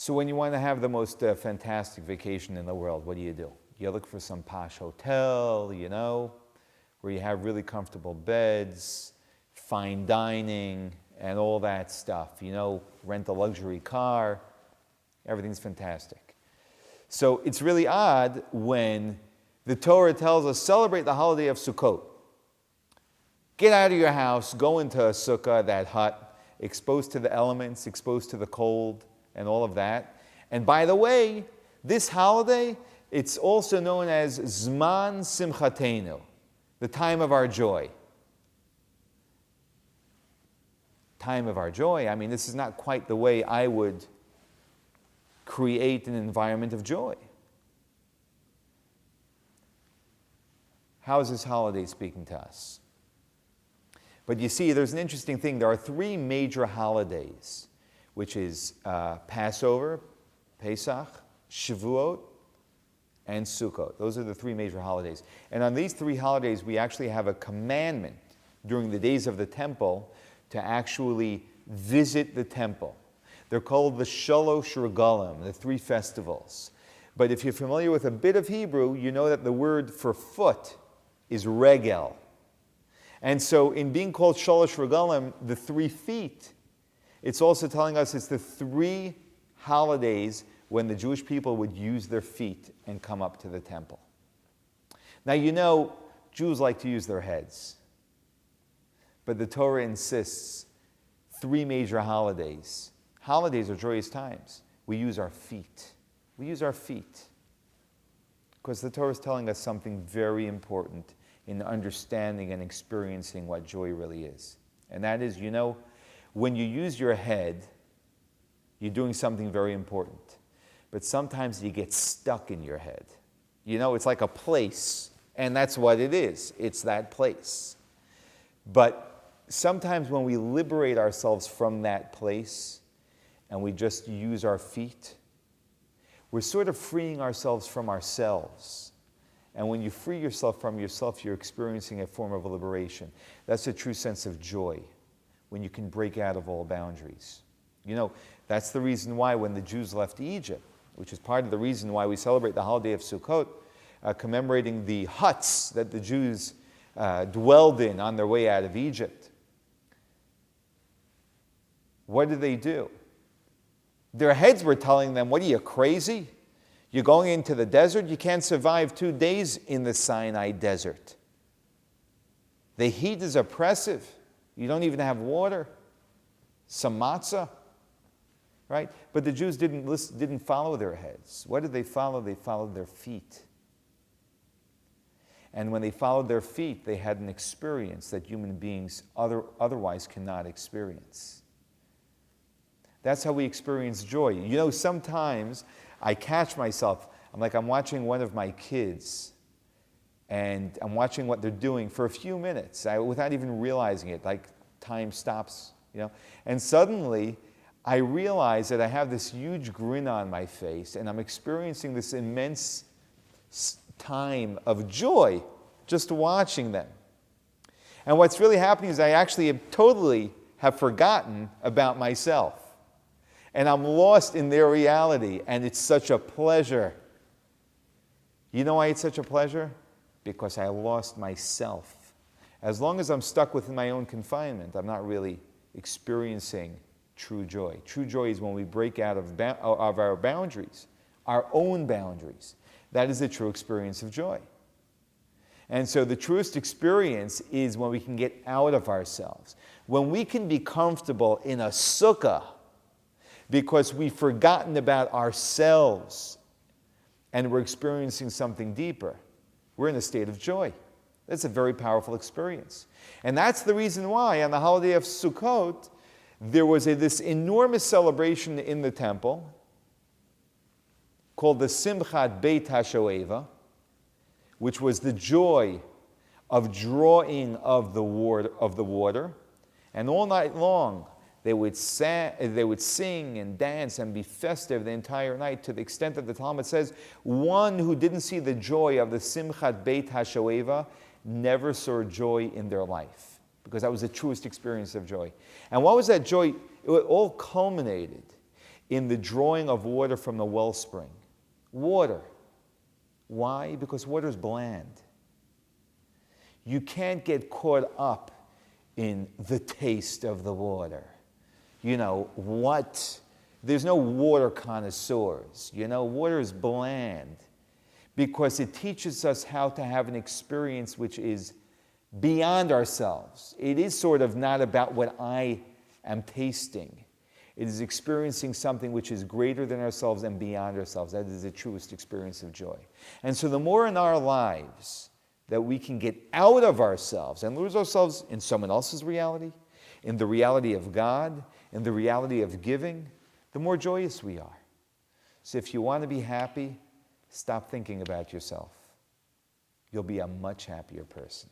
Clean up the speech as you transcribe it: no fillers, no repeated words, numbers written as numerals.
So when you want to have the most fantastic vacation in the world, what do? You look for some posh hotel, where you have really comfortable beds, fine dining, and all that stuff. Rent a luxury car. Everything's fantastic. So it's really odd when the Torah tells us, celebrate the holiday of Sukkot. Get out of your house, go into a sukkah, that hut, exposed to the elements, exposed to the cold, and all of that. And by the way, this holiday, it's also known as Zman Simchatenu, the time of our joy. Time of our joy. I mean, this is not quite the way I would create an environment of joy. How is this holiday speaking to us? But you see, there's an interesting thing. There are three major holidays, which is Passover, Pesach, Shavuot, and Sukkot. Those are the three major holidays. And on these three holidays, we actually have a commandment during the days of the temple to actually visit the temple. They're called the Shalosh Regalim, the three festivals. But if you're familiar with a bit of Hebrew, you know that the word for foot is regel. And so in being called Shalosh Regalim, the 3 feet, it's also telling us it's the 3 holidays when the Jewish people would use their feet and come up to the temple. Now, Jews like to use their heads. But the Torah insists 3 major holidays. Holidays are joyous times. We use our feet. We use our feet. Because the Torah is telling us something very important in understanding and experiencing what joy really is. And that is, when you use your head, you're doing something very important. But sometimes you get stuck in your head. It's like a place, and that's what it is. It's that place. But sometimes when we liberate ourselves from that place and we just use our feet, we're sort of freeing ourselves from ourselves. And when you free yourself from yourself, you're experiencing a form of liberation. That's a true sense of joy, when you can break out of all boundaries. That's the reason why when the Jews left Egypt, which is part of the reason why we celebrate the holiday of Sukkot, commemorating the huts that the Jews dwelled in on their way out of Egypt. What did they do? Their heads were telling them, what are you, crazy? You're going into the desert? You can't survive 2 days in the Sinai desert. The heat is oppressive. You don't even have water. Some matzah. Right? But the Jews didn't follow their heads. What did they follow? They followed their feet. And when they followed their feet, they had an experience that human beings otherwise cannot experience. That's how we experience joy. Sometimes I catch myself, I'm watching one of my kids, and I'm watching what they're doing for a few minutes, without even realizing it, like time stops, and suddenly I realize that I have this huge grin on my face, and I'm experiencing this immense time of joy just watching them. And what's really happening is I actually totally have forgotten about myself. And I'm lost in their reality, and it's such a pleasure. You know why it's such a pleasure? Because I lost myself. As long as I'm stuck within my own confinement, I'm not really experiencing true joy. True joy is when we break out of our boundaries, our own boundaries. That is the true experience of joy. And so the truest experience is when we can get out of ourselves. When we can be comfortable in a sukkah because we've forgotten about ourselves and we're experiencing something deeper. We're in a state of joy. That's a very powerful experience. And that's the reason why on the holiday of Sukkot, there was this enormous celebration in the temple called the Simchat Beit HaShoeva, which was the joy of drawing of the water. And all night long, they would sing and dance and be festive the entire night, to the extent that the Talmud says one who didn't see the joy of the Simchat Beit HaShoeva never saw joy in their life, because that was the truest experience of joy. And what was that joy? It all culminated in the drawing of water from the wellspring. Water. Why? Because water is bland. You can't get caught up in the taste of the water. There's no water connoisseurs. Water is bland because it teaches us how to have an experience which is beyond ourselves. It is sort of not about what I am tasting. It is experiencing something which is greater than ourselves and beyond ourselves. That is the truest experience of joy. And so the more in our lives that we can get out of ourselves and lose ourselves in someone else's reality, in the reality of God, in the reality of giving, the more joyous we are. So if you want to be happy, stop thinking about yourself. You'll be a much happier person.